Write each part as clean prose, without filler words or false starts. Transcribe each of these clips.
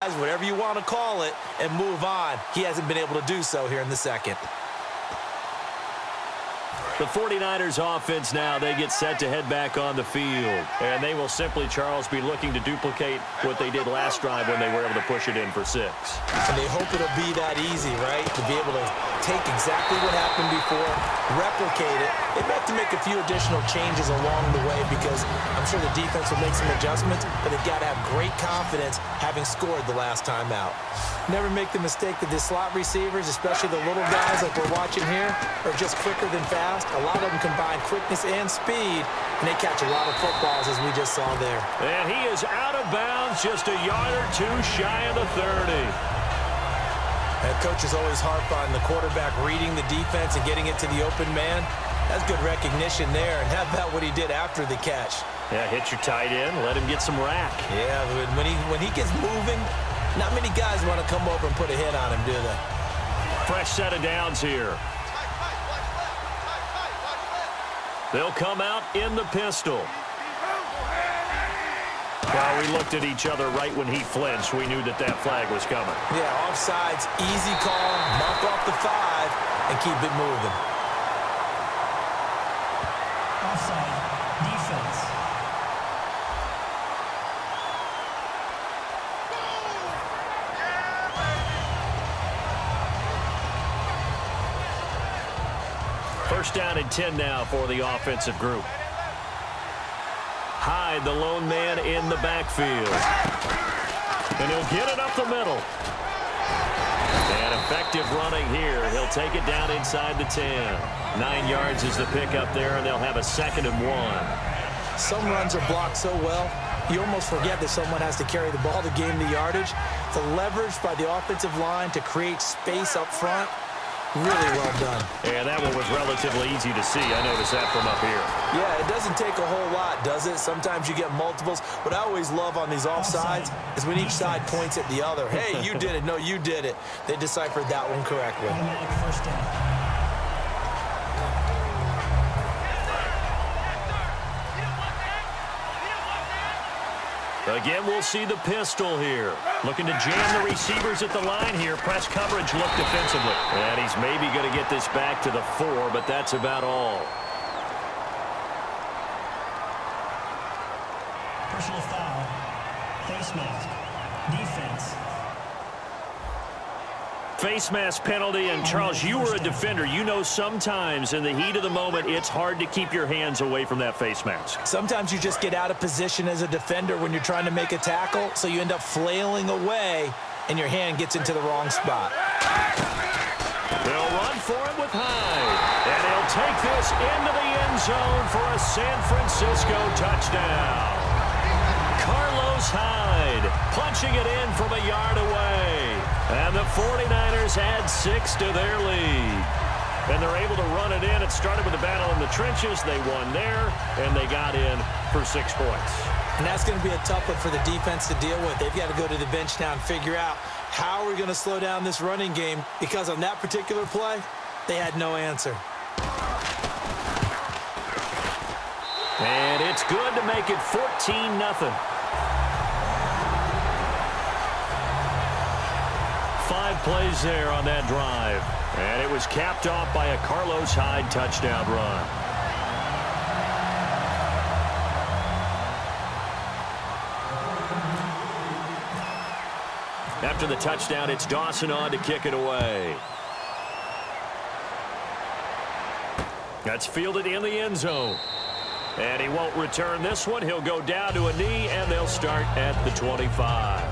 whatever you want to call it, and move on. He hasn't been able to do so here in the second. The 49ers offense now, they get set to head back on the field. And they will simply, Charles, be looking to duplicate what they did last drive when they were able to push it in for 6. And they hope it'll be that easy, right? To be able to take exactly what happened before, replicate it. They may have to make a few additional changes along the way because I'm sure the defense will make some adjustments, but they've got to have great confidence having scored the last time out. Never make the mistake that the slot receivers, especially the little guys like we're watching here, are just quicker than fast. A lot of them combine quickness and speed, and they catch a lot of footballs, as we just saw there. And he is out of bounds, just a yard or two shy of the 30. And coaches always harp on the quarterback reading the defense and getting it to the open man. That's good recognition there. And how about what he did after the catch? Yeah, hit your tight end, let him get some rack. Yeah, when he gets moving, not many guys want to come over and put a hit on him, do they? Fresh set of downs here. They'll come out in the pistol. Well, we looked at each other right when he flinched. We knew that that flag was coming. Yeah, offsides, easy call, mark off the 5, and keep it moving. Offside, defense. First down and 10 now for the offensive group. Hyde, the lone man in the backfield. And he'll get it up the middle. And effective running here. He'll take it down inside the 10. 9 yards is the pickup there, and they'll have a 2nd and 1. Some runs are blocked so well, you almost forget that someone has to carry the ball to gain the yardage. The leverage by the offensive line to create space up front, really well done. And that one was relatively easy to see. I noticed that from up here. Yeah, it doesn't take a whole lot, does it? Sometimes you get multiples. What I always love on these offsides is when each side points at the other. Hey, you did it. No, you did it. They deciphered that one correctly. Automatic first down. Again, we'll see the pistol here. Looking to jam the receivers at the line here. Press coverage look defensively. And he's maybe going to get this back to the 4, but that's about all. Personal foul. Face mask. Defense. Face mask penalty, and Charles, you were a defender. You know sometimes in the heat of the moment, it's hard to keep your hands away from that face mask. Sometimes you just get out of position as a defender when you're trying to make a tackle, so you end up flailing away, and your hand gets into the wrong spot. They'll run for it with Hyde, and he'll take this into the end zone for a San Francisco touchdown. Carlos Hyde punching it in from a yard away. And the 49ers add 6 to their lead. And they're able to run it in. It started with a battle in the trenches. They won there, and they got in for 6 points. And that's going to be a tough one for the defense to deal with. They've got to go to the bench now and figure out how we're going to slow down this running game, because on that particular play, they had no answer. And it's good to make it 14-0. 5 plays there on that drive. And it was capped off by a Carlos Hyde touchdown run. After the touchdown, it's Dawson on to kick it away. That's fielded in the end zone. And he won't return this one. He'll go down to a knee, and they'll start at the 25.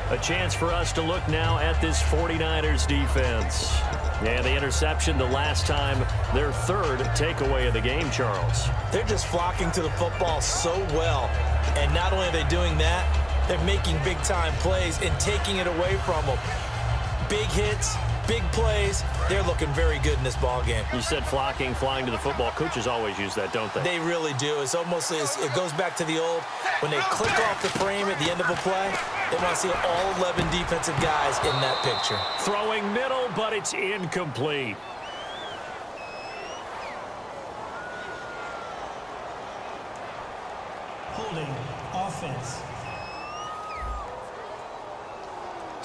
A chance for us to look now at this 49ers defense. And the interception the last time, their 3rd takeaway of the game, Charles. They're just flocking to the football so well. And not only are they doing that, they're making big-time plays and taking it away from them. Big hits, big plays. They're looking very good in this ball game. You said flocking, flying to the football. Coaches always use that, don't they? They really do. It's almost, it goes back to the old, when they click off the frame at the end of a play, they want to see all 11 defensive guys in that picture. Throwing middle, but it's incomplete. Holding offense.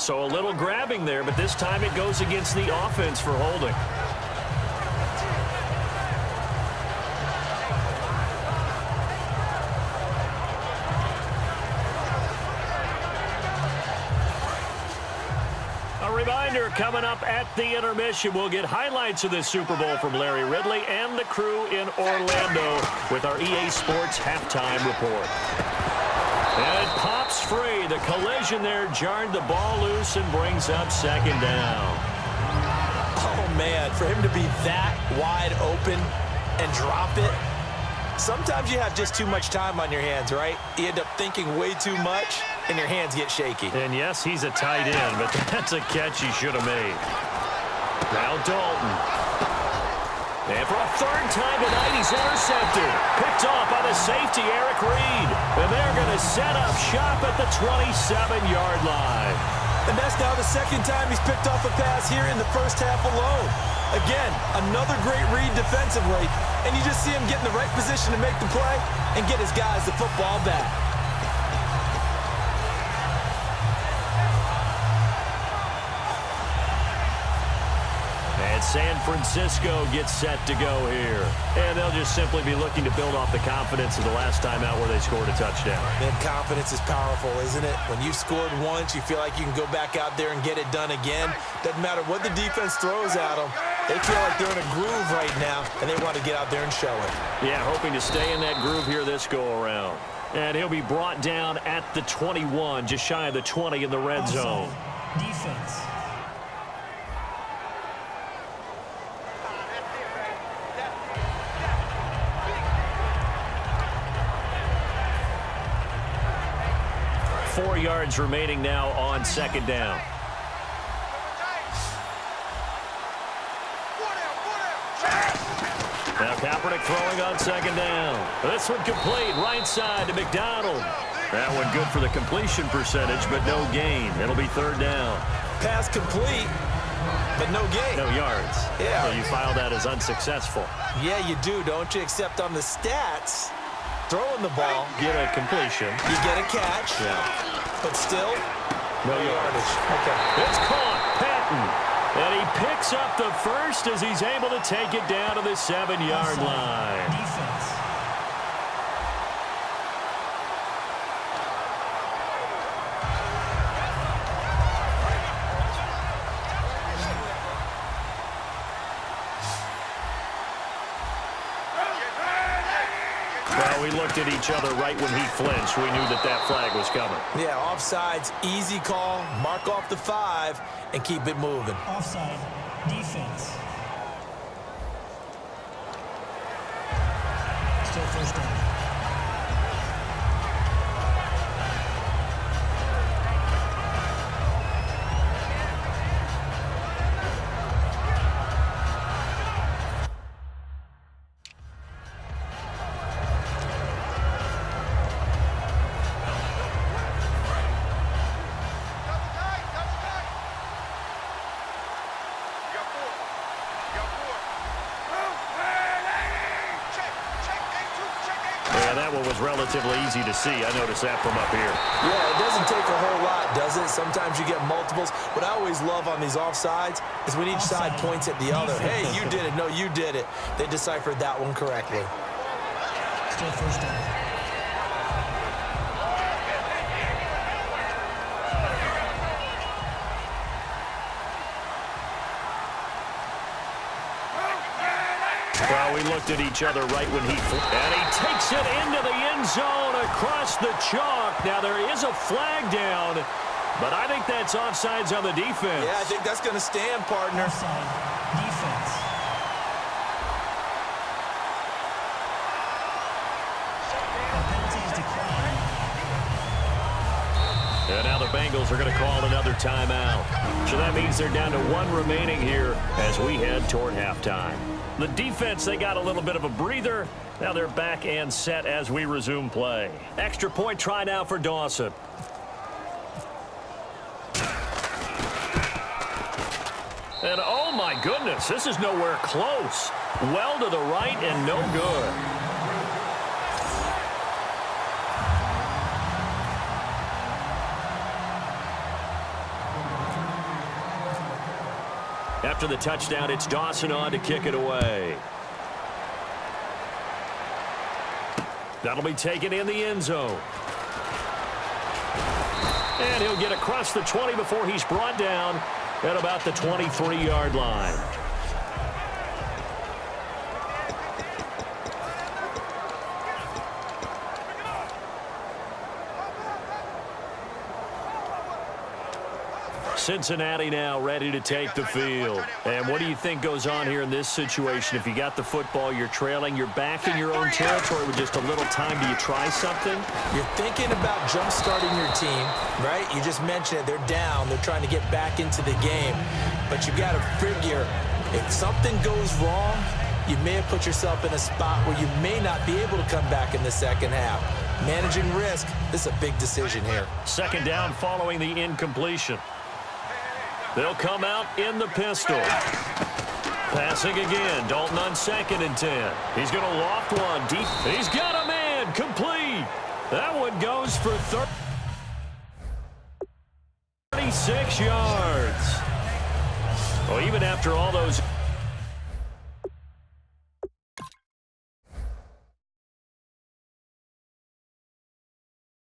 So a little grabbing there, but this time it goes against the offense for holding. Reminder, coming up at the intermission, we'll get highlights of this Super Bowl from Larry Ridley and the crew in Orlando with our EA Sports halftime report. And it pops free. The collision there jarred the ball loose and brings up second down. Oh, man, for him to be that wide open and drop it, sometimes you have just too much time on your hands, right? You end up thinking way too much, and your hands get shaky. And yes, he's a tight end, but that's a catch he should have made. Now Dalton. And for a third time tonight, he's intercepted. Picked off by the safety, Eric Reed. And they're going to set up shop at the 27-yard line. And that's now the second time he's picked off a pass here in the first half alone. Again, another great read defensively, and you just see him get in the right position to make the play and get his guys the football back. And San Francisco gets set to go here. And they'll just simply be looking to build off the confidence of the last time out where they scored a touchdown. Man, confidence is powerful, isn't it? When you've scored once, you feel like you can go back out there and get it done again. Doesn't matter what the defense throws at them. They feel like they're in a groove right now, and they want to get out there and show it. Yeah, hoping to stay in that groove here this go-around. And he'll be brought down at the 21, just shy of the 20 in the red zone. Defense. Four yards remaining now on second down. Now Kaepernick throwing on second down. This one complete, right side to McDonald. That one good for the completion percentage, but no gain. It'll be third down. Pass complete, but no gain. No yards. Yeah. So you file that as unsuccessful. Yeah, you do, don't you? Except on the stats, throwing the ball, Get a completion. you get a catch, Yeah. but still, No yardage. Okay. It's caught. Patton. And he picks up the first as he's able to take it down to the 7-yard line. Defense. Well, we looked at each other right when he flinched. We knew that that flag was coming. Yeah, offsides, easy call, mark off the 5, and keep it moving. Offside. Defense. Still first down. That one was relatively easy to see. I noticed that from up here. Yeah, it doesn't take a whole lot, does it? Sometimes you get multiples. What I always love on these offsides is when each side points at the other. Hey, you did it. No, you did it. They deciphered that one correctly. Still first down. Well, we looked at each other right when he flipped. And he takes it into the end zone across the chalk. Now, there is a flag down, but I think that's offsides on the defense. Yeah, I think that's going to stand, partner. Offside. Defense. The penalty is declined. And now the Bengals are going to call another timeout. So that means they're down to one remaining here as we head toward halftime. The defense, they got a little bit of a breather. Now they're back and set as we resume play. Extra point try now for Dawson. And oh my goodness, this is nowhere close. Well to the right and no good. After the touchdown, it's Dawson on to kick it away. That'll be taken in the end zone. And he'll get across the 20 before he's brought down at about the 23-yard line. Cincinnati now ready to take the field. And what do you think goes on here in this situation? If you got the football, you're trailing, you're back in your own territory with just a little time. Do you try something? You're thinking about jump-starting your team, right? You just mentioned it. They're down. They're trying to get back into the game. But you got to figure, if something goes wrong, you may have put yourself in a spot where you may not be able to come back in the second half. Managing risk, this is a big decision here. Second down following the incompletion. They'll come out in the pistol. Passing again. Dalton on 2nd and 10. He's going to loft one deep. He's got a man. Complete. That one goes for 36 yards. Well, even after all those